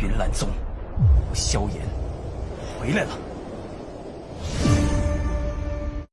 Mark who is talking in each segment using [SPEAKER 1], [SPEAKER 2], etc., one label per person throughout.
[SPEAKER 1] 云岚宗，我萧炎回来了。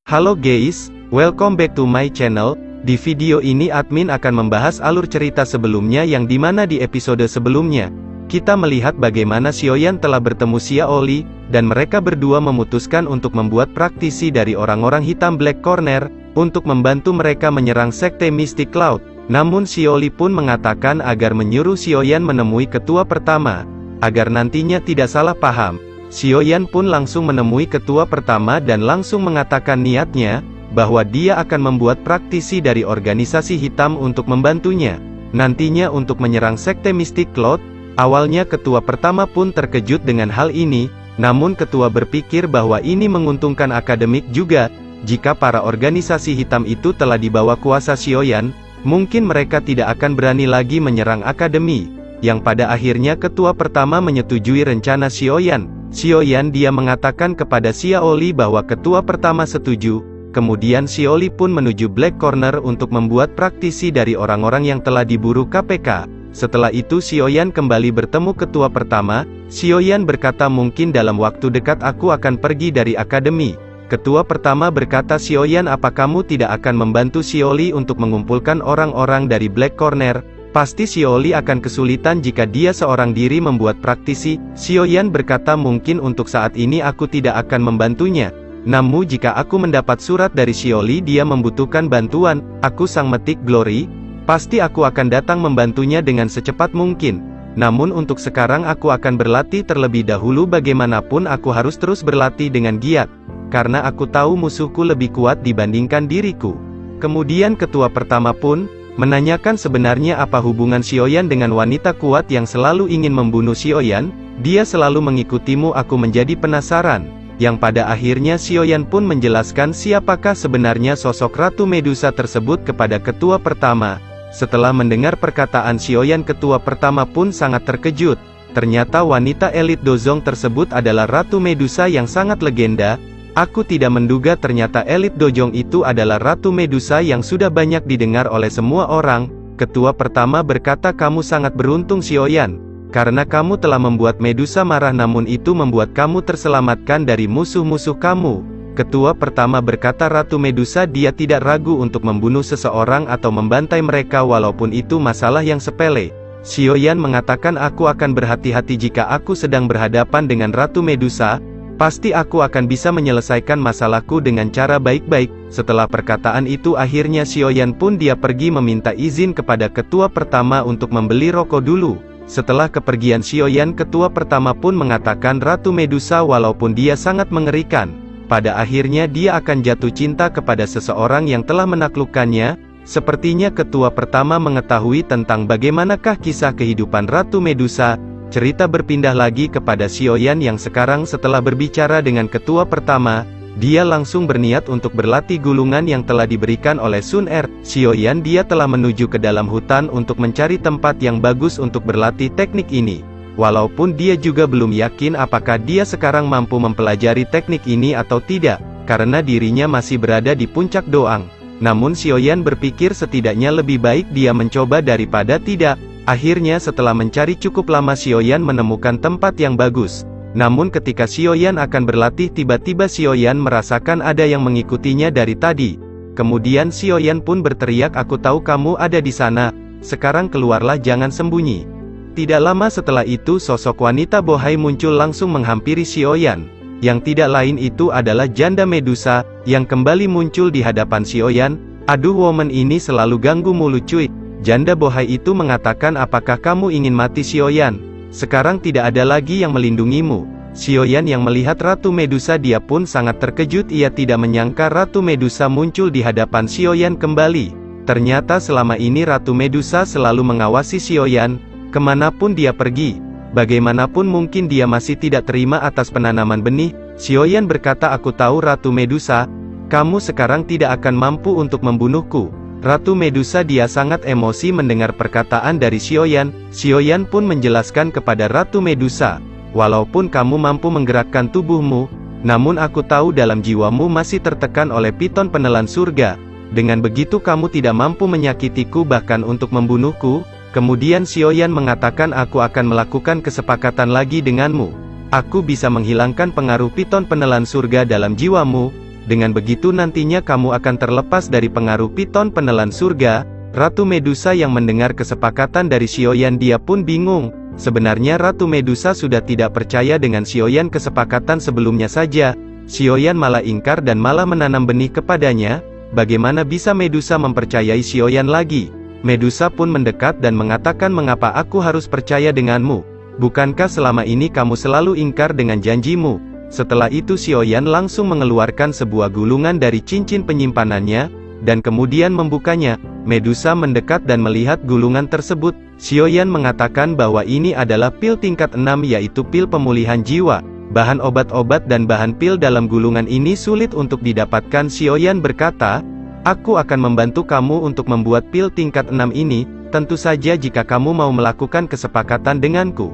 [SPEAKER 2] Halo guys, welcome back to my channel. Di video ini admin akan membahas alur cerita sebelumnya yang dimana di episode sebelumnya kita melihat bagaimana Xiaoyan telah bertemu Xia Oli, dan mereka berdua memutuskan untuk membuat praktisi dari orang-orang hitam Black Corner, untuk membantu mereka menyerang sekte Mystic Cloud. Namun Xia Oli pun mengatakan agar menyuruh Xiaoyan menemui ketua pertama, agar nantinya tidak salah paham. Xiaoyan pun langsung menemui ketua pertama dan langsung mengatakan niatnya, bahwa dia akan membuat praktisi dari organisasi hitam untuk membantunya, nantinya untuk menyerang sekte Mystic Cloud. Awalnya ketua pertama pun terkejut dengan hal ini, namun ketua berpikir bahwa ini menguntungkan akademik juga, jika para organisasi hitam itu telah dibawa kuasa Xiaoyan, mungkin mereka tidak akan berani lagi menyerang akademi, yang pada akhirnya ketua pertama menyetujui rencana Xiaoyan. Xiaoyan dia mengatakan kepada Xia Oli bahwa ketua pertama setuju, kemudian Xia Oli pun menuju Black Corner untuk membuat praktisi dari orang-orang yang telah diburu KPK. Setelah itu Xiaoyan kembali bertemu ketua pertama. Xiaoyan berkata mungkin dalam waktu dekat aku akan pergi dari akademi. Ketua pertama berkata Xiaoyan apa kamu tidak akan membantu Xia Oli untuk mengumpulkan orang-orang dari Black Corner? Pasti Xia Oli akan kesulitan jika dia seorang diri membuat praktisi. Xiaoyan berkata mungkin untuk saat ini aku tidak akan membantunya. Namun jika aku mendapat surat dari Xia Oli dia membutuhkan bantuan, aku sang metik Glory, pasti aku akan datang membantunya dengan secepat mungkin. Namun untuk sekarang aku akan berlatih terlebih dahulu, bagaimanapun aku harus terus berlatih dengan giat, karena aku tahu musuhku lebih kuat dibandingkan diriku. Kemudian ketua pertama pun menanyakan sebenarnya apa hubungan Xiaoyan dengan wanita kuat yang selalu ingin membunuh Xiaoyan. Dia selalu mengikutimu, aku menjadi penasaran. Yang pada akhirnya Xiaoyan pun menjelaskan siapakah sebenarnya sosok Ratu Medusa tersebut kepada ketua pertama. Setelah mendengar perkataan Xiaoyan, ketua pertama pun sangat terkejut. Ternyata wanita elit Dozong tersebut adalah Ratu Medusa yang sangat legenda. Aku tidak menduga ternyata elit Dojong itu adalah Ratu Medusa yang sudah banyak didengar oleh semua orang. Ketua pertama berkata kamu sangat beruntung Xiaoyan, karena kamu telah membuat Medusa marah namun itu membuat kamu terselamatkan dari musuh-musuh kamu. Ketua pertama berkata Ratu Medusa dia tidak ragu untuk membunuh seseorang atau membantai mereka walaupun itu masalah yang sepele. Xiaoyan mengatakan aku akan berhati-hati jika aku sedang berhadapan dengan Ratu Medusa. Pasti aku akan bisa menyelesaikan masalahku dengan cara baik-baik. Setelah perkataan itu akhirnya Xiaoyan pun dia pergi meminta izin kepada ketua pertama untuk membeli rokok dulu. Setelah kepergian Xiaoyan, ketua pertama pun mengatakan Ratu Medusa walaupun dia sangat mengerikan, pada akhirnya dia akan jatuh cinta kepada seseorang yang telah menaklukkannya. Sepertinya ketua pertama mengetahui tentang bagaimanakah kisah kehidupan Ratu Medusa. Cerita berpindah lagi kepada Xiaoyan yang sekarang setelah berbicara dengan ketua pertama, dia langsung berniat untuk berlatih gulungan yang telah diberikan oleh Sun Er. Xiaoyan dia telah menuju ke dalam hutan untuk mencari tempat yang bagus untuk berlatih teknik ini. Walaupun dia juga belum yakin apakah dia sekarang mampu mempelajari teknik ini atau tidak, karena dirinya masih berada di puncak doang. Namun Xiaoyan berpikir setidaknya lebih baik dia mencoba daripada tidak. Akhirnya setelah mencari cukup lama Xiaoyan menemukan tempat yang bagus. Namun ketika Xiaoyan akan berlatih tiba-tiba Xiaoyan merasakan ada yang mengikutinya dari tadi. Kemudian Xiaoyan pun berteriak aku tahu kamu ada di sana, sekarang keluarlah jangan sembunyi. Tidak lama setelah itu sosok wanita bohai muncul langsung menghampiri Xiaoyan. Yang tidak lain itu adalah janda Medusa, yang kembali muncul di hadapan Xiaoyan. Aduh woman ini selalu ganggu mulu cuy. Janda bohai itu mengatakan apakah kamu ingin mati Xiaoyan? Sekarang tidak ada lagi yang melindungimu. Xiaoyan yang melihat Ratu Medusa dia pun sangat terkejut, ia tidak menyangka Ratu Medusa muncul di hadapan Xiaoyan kembali. Ternyata selama ini Ratu Medusa selalu mengawasi Xiaoyan, kemanapun dia pergi. Bagaimanapun mungkin dia masih tidak terima atas penanaman benih. Xiaoyan berkata aku tahu Ratu Medusa, kamu sekarang tidak akan mampu untuk membunuhku. Ratu Medusa dia sangat emosi mendengar perkataan dari Xiaoyan. Xiaoyan pun menjelaskan kepada Ratu Medusa, walaupun kamu mampu menggerakkan tubuhmu, namun aku tahu dalam jiwamu masih tertekan oleh piton penelan surga. Dengan begitu kamu tidak mampu menyakitiku bahkan untuk membunuhku. Kemudian Xiaoyan mengatakan aku akan melakukan kesepakatan lagi denganmu. Aku bisa menghilangkan pengaruh piton penelan surga dalam jiwamu. Dengan begitu nantinya kamu akan terlepas dari pengaruh piton penelan surga. Ratu Medusa yang mendengar kesepakatan dari Xiaoyan dia pun bingung. Sebenarnya Ratu Medusa sudah tidak percaya dengan Xiaoyan kesepakatan sebelumnya saja. Xiaoyan malah ingkar dan malah menanam benih kepadanya. Bagaimana bisa Medusa mempercayai Xiaoyan lagi? Medusa pun mendekat dan mengatakan mengapa aku harus percaya denganmu? Bukankah selama ini kamu selalu ingkar dengan janjimu? Setelah itu Xiaoyan langsung mengeluarkan sebuah gulungan dari cincin penyimpanannya, dan kemudian membukanya. Medusa mendekat dan melihat gulungan tersebut. Xiaoyan mengatakan bahwa ini adalah pil tingkat 6 yaitu pil pemulihan jiwa. Bahan obat-obat dan bahan pil dalam gulungan ini sulit untuk didapatkan. Xiaoyan berkata, aku akan membantu kamu untuk membuat pil tingkat 6 ini, tentu saja jika kamu mau melakukan kesepakatan denganku.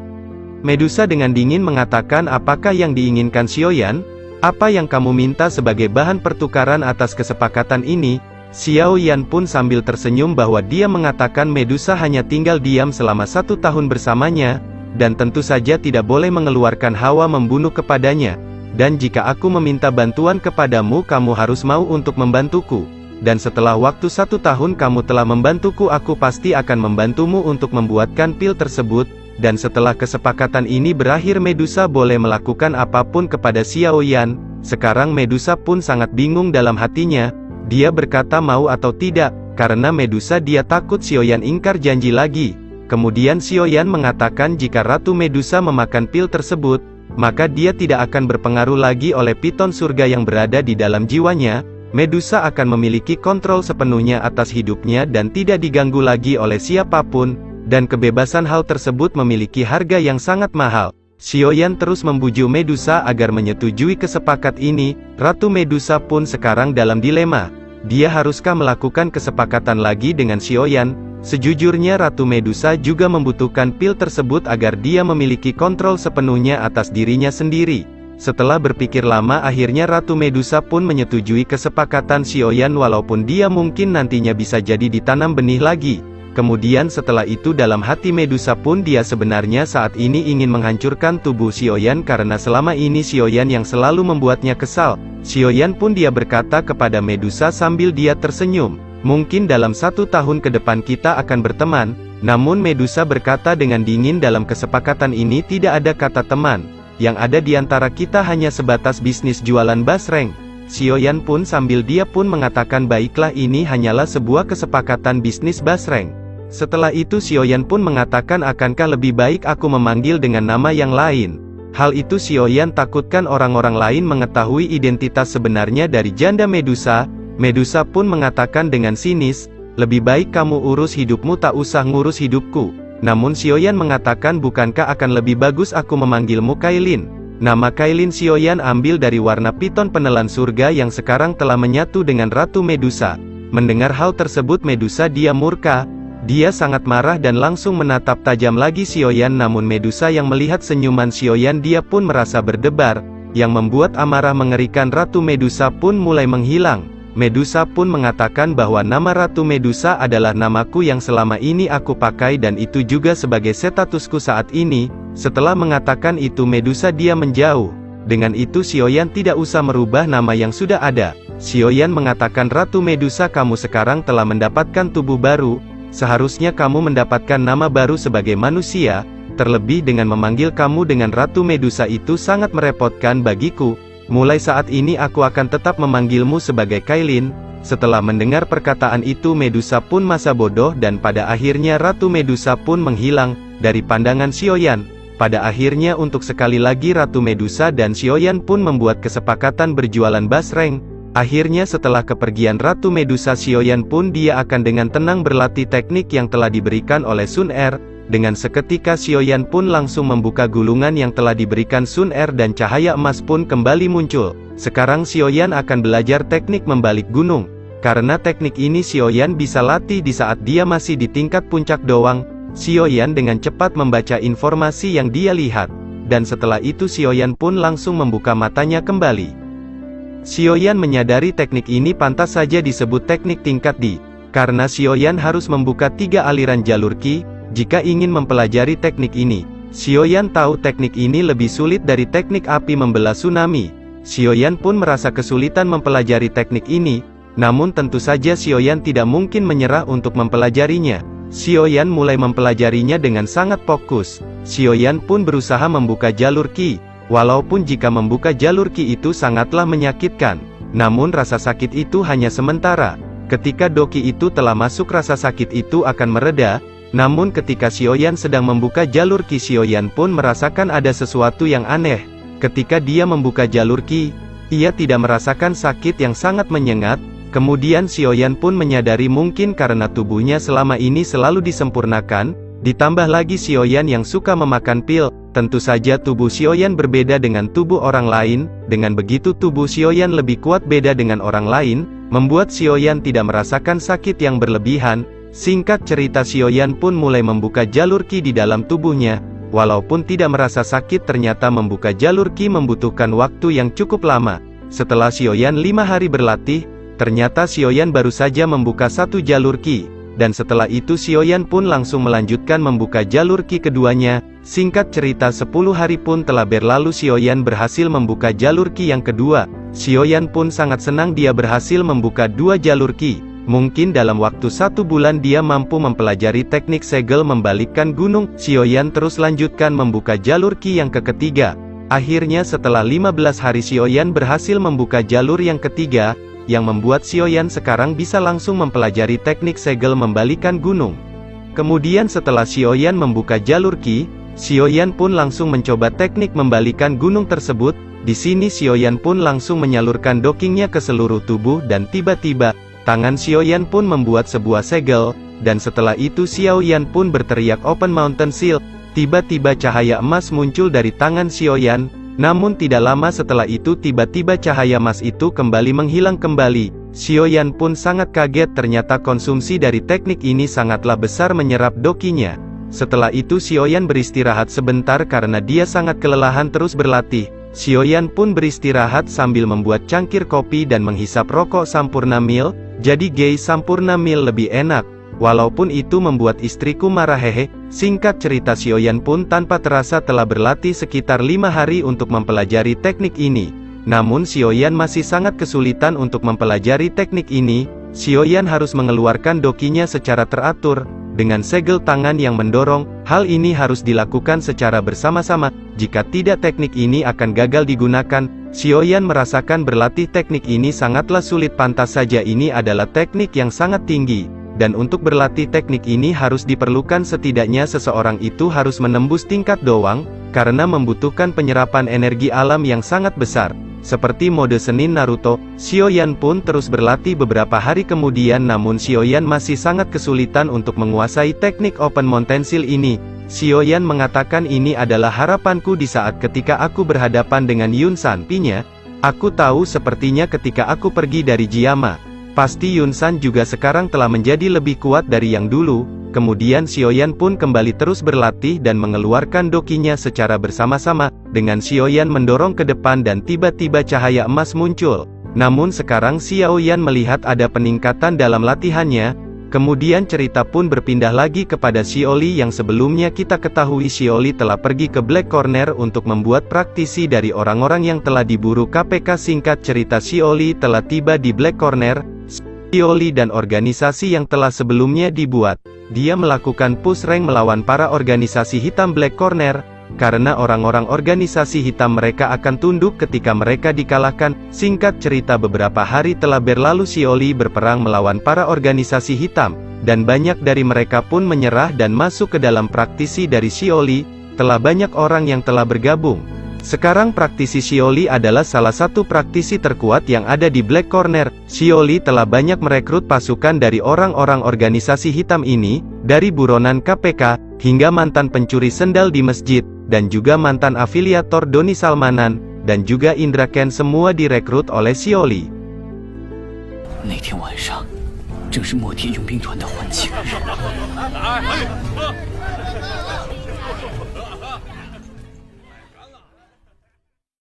[SPEAKER 2] Medusa dengan dingin mengatakan apakah yang diinginkan Xiaoyan? Apa yang kamu minta sebagai bahan pertukaran atas kesepakatan ini? Xiaoyan pun sambil tersenyum bahwa dia mengatakan Medusa hanya tinggal diam selama 1 tahun bersamanya, dan tentu saja tidak boleh mengeluarkan hawa membunuh kepadanya. Dan jika aku meminta bantuan kepadamu kamu harus mau untuk membantuku. Dan setelah waktu 1 tahun kamu telah membantuku aku pasti akan membantumu untuk membuatkan pil tersebut. Dan setelah kesepakatan ini berakhir Medusa boleh melakukan apapun kepada Xiaoyan. Sekarang Medusa pun sangat bingung dalam hatinya. Dia berkata mau atau tidak, karena Medusa dia takut Xiaoyan ingkar janji lagi. Kemudian Xiaoyan mengatakan jika Ratu Medusa memakan pil tersebut, maka dia tidak akan berpengaruh lagi oleh piton surga yang berada di dalam jiwanya. Medusa akan memiliki kontrol sepenuhnya atas hidupnya dan tidak diganggu lagi oleh siapapun, dan kebebasan hal tersebut memiliki harga yang sangat mahal. Xiaoyan terus membujuk Medusa agar menyetujui kesepakatan ini. Ratu Medusa pun sekarang dalam dilema. Dia haruskah melakukan kesepakatan lagi dengan Xiaoyan? Sejujurnya Ratu Medusa juga membutuhkan pil tersebut agar dia memiliki kontrol sepenuhnya atas dirinya sendiri. Setelah berpikir lama akhirnya Ratu Medusa pun menyetujui kesepakatan Xiaoyan walaupun dia mungkin nantinya bisa jadi ditanam benih lagi. Kemudian setelah itu dalam hati Medusa pun dia sebenarnya saat ini ingin menghancurkan tubuh Xiaoyan karena selama ini Xiaoyan yang selalu membuatnya kesal. Xiaoyan pun dia berkata kepada Medusa sambil dia tersenyum, mungkin dalam 1 tahun ke depan kita akan berteman. Namun Medusa berkata dengan dingin dalam kesepakatan ini tidak ada kata teman. Yang ada di antara kita hanya sebatas bisnis jualan basreng. Xiaoyan pun sambil dia pun mengatakan baiklah ini hanyalah sebuah kesepakatan bisnis basreng. Setelah itu Xiaoyan pun mengatakan akankah lebih baik aku memanggil dengan nama yang lain. Hal itu Xiaoyan takutkan orang-orang lain mengetahui identitas sebenarnya dari janda Medusa. Medusa pun mengatakan dengan sinis, lebih baik kamu urus hidupmu tak usah ngurus hidupku. Namun Xiaoyan mengatakan bukankah akan lebih bagus aku memanggilmu Kailin. Nama Kailin Xiaoyan ambil dari warna piton penelan surga yang sekarang telah menyatu dengan Ratu Medusa. Mendengar hal tersebut Medusa dia murka. Dia sangat marah dan langsung menatap tajam lagi Xiaoyan namun Medusa yang melihat senyuman Xiaoyan dia pun merasa berdebar. Yang membuat amarah mengerikan Ratu Medusa pun mulai menghilang. Medusa pun mengatakan bahwa nama Ratu Medusa adalah namaku yang selama ini aku pakai dan itu juga sebagai statusku saat ini. Setelah mengatakan itu Medusa dia menjauh. Dengan itu Xiaoyan tidak usah merubah nama yang sudah ada. Xiaoyan mengatakan Ratu Medusa kamu sekarang telah mendapatkan tubuh baru. Seharusnya kamu mendapatkan nama baru sebagai manusia. Terlebih dengan memanggil kamu dengan Ratu Medusa itu sangat merepotkan bagiku. Mulai saat ini aku akan tetap memanggilmu sebagai Kailin. Setelah mendengar perkataan itu Medusa pun masa bodoh dan pada akhirnya Ratu Medusa pun menghilang dari pandangan Xiaoyan. Pada akhirnya untuk sekali lagi Ratu Medusa dan Xiaoyan pun membuat kesepakatan berjualan basreng. Akhirnya setelah kepergian Ratu Medusa Xiaoyan pun dia akan dengan tenang berlatih teknik yang telah diberikan oleh Sun Er. Dengan seketika Xiaoyan pun langsung membuka gulungan yang telah diberikan Sun Er dan cahaya emas pun kembali muncul. Sekarang Xiaoyan akan belajar teknik membalik gunung. Karena teknik ini Xiaoyan bisa latih di saat dia masih di tingkat puncak doang. Xiaoyan dengan cepat membaca informasi yang dia lihat. Dan setelah itu Xiaoyan pun langsung membuka matanya kembali. Xiaoyan menyadari teknik ini pantas saja disebut teknik tingkat D. Karena Xiaoyan harus membuka 3 aliran jalur Qi. jika ingin mempelajari teknik ini. Xiaoyan tahu teknik ini lebih sulit dari teknik api membelah tsunami. Xiaoyan pun merasa kesulitan mempelajari teknik ini, namun tentu saja Xiaoyan tidak mungkin menyerah untuk mempelajarinya. Xiaoyan mulai mempelajarinya dengan sangat fokus. Xiaoyan pun berusaha membuka jalur qi. Walaupun jika membuka jalur qi itu sangatlah menyakitkan, namun rasa sakit itu hanya sementara. Ketika doki itu telah masuk, rasa sakit itu akan mereda. Namun ketika Xiaoyan sedang membuka jalur qi, Xiaoyan pun merasakan ada sesuatu yang aneh. Ketika dia membuka jalur qi, ia tidak merasakan sakit yang sangat menyengat. Kemudian Xiaoyan pun menyadari mungkin karena tubuhnya selama ini selalu disempurnakan, ditambah lagi Xiaoyan yang suka memakan pil. Tentu saja tubuh Xiaoyan berbeda dengan tubuh orang lain. Dengan begitu tubuh Xiaoyan lebih kuat beda dengan orang lain, membuat Xiaoyan tidak merasakan sakit yang berlebihan. Singkat cerita, Xiaoyan pun mulai membuka jalur qi di dalam tubuhnya. Walaupun tidak merasa sakit, ternyata membuka jalur qi membutuhkan waktu yang cukup lama. Setelah Xiaoyan 5 hari berlatih, ternyata Xiaoyan baru saja membuka 1 jalur qi. Dan setelah itu Xiaoyan pun langsung melanjutkan membuka jalur qi keduanya. Singkat cerita 10 hari pun telah berlalu, Xiaoyan berhasil membuka jalur qi yang kedua. Xiaoyan pun sangat senang dia berhasil membuka 2 jalur qi. Mungkin dalam waktu 1 bulan dia mampu mempelajari teknik segel membalikkan gunung. Xiaoyan terus lanjutkan membuka jalur qi yang ketiga. Akhirnya setelah 15 hari Xiaoyan berhasil membuka jalur yang ketiga, yang membuat Xiaoyan sekarang bisa langsung mempelajari teknik segel membalikan gunung. Kemudian setelah Xiaoyan membuka jalur qi, Xiaoyan pun langsung mencoba teknik membalikan gunung tersebut. Di sini Xiaoyan pun langsung menyalurkan dockingnya ke seluruh tubuh dan tiba-tiba, tangan Xiaoyan pun membuat sebuah segel, dan setelah itu Xiaoyan pun berteriak Open Mountain Seal. Tiba-tiba cahaya emas muncul dari tangan Xiaoyan. Namun tidak lama setelah itu tiba-tiba cahaya emas itu kembali menghilang kembali. Xiaoyan pun sangat kaget, ternyata konsumsi dari teknik ini sangatlah besar menyerap dokinya. Setelah itu Xiaoyan beristirahat sebentar karena dia sangat kelelahan terus berlatih. Xiaoyan pun beristirahat sambil membuat cangkir kopi dan menghisap rokok Sampurna Mil. Jadi gay Sampurna Mil lebih enak. Walaupun itu membuat istriku marah, hehe. Singkat cerita, Xiaoyan pun tanpa terasa telah berlatih sekitar 5 hari untuk mempelajari teknik ini. Namun Xiaoyan masih sangat kesulitan untuk mempelajari teknik ini. Xiaoyan harus mengeluarkan dokinya secara teratur, dengan segel tangan yang mendorong. Hal ini harus dilakukan secara bersama-sama, jika tidak teknik ini akan gagal digunakan. Xiaoyan merasakan berlatih teknik ini sangatlah sulit, pantas saja ini adalah teknik yang sangat tinggi. Dan untuk berlatih teknik ini harus diperlukan setidaknya seseorang itu harus menembus tingkat doang, karena membutuhkan penyerapan energi alam yang sangat besar. Seperti mode Senin Naruto, Xiaoyan pun terus berlatih beberapa hari kemudian, namun Xiaoyan masih sangat kesulitan untuk menguasai teknik Open Mountain Seal ini. Xiaoyan mengatakan ini adalah harapanku di saat ketika aku berhadapan dengan Yun San. Pinya, aku tahu sepertinya ketika aku pergi dari Jiyama, pasti Yun San juga sekarang telah menjadi lebih kuat dari yang dulu. Kemudian Xiaoyan pun kembali terus berlatih dan mengeluarkan dokinya secara bersama-sama, dengan Xiaoyan mendorong ke depan dan tiba-tiba cahaya emas muncul. Namun sekarang Xiaoyan melihat ada peningkatan dalam latihannya. Kemudian cerita pun berpindah lagi kepada Xiaoli yang sebelumnya kita ketahui Xiaoli telah pergi ke Black Corner untuk membuat praktisi dari orang-orang yang telah diburu KPK. Singkat cerita, Xiaoli telah tiba di Black Corner. Xiaoli dan organisasi yang telah sebelumnya dibuat. Dia melakukan push rank melawan para organisasi hitam Black Corner, karena orang-orang organisasi hitam mereka akan tunduk ketika mereka dikalahkan. Singkat cerita, beberapa hari telah berlalu Xiaoli berperang melawan para organisasi hitam, dan banyak dari mereka pun menyerah dan masuk ke dalam praktisi dari Xiaoli. Telah banyak orang yang telah bergabung. Sekarang praktisi Xiaoli adalah salah satu praktisi terkuat yang ada di Black Corner. Xiaoli telah banyak merekrut pasukan dari orang-orang organisasi hitam ini, dari buronan KPK, hingga mantan pencuri sendal di masjid, dan juga mantan afiliator Doni Salmanan, dan juga Indra Ken, semua direkrut oleh Xiaoli.
[SPEAKER 1] 那天晚上，正是墨铁佣兵团的欢庆日。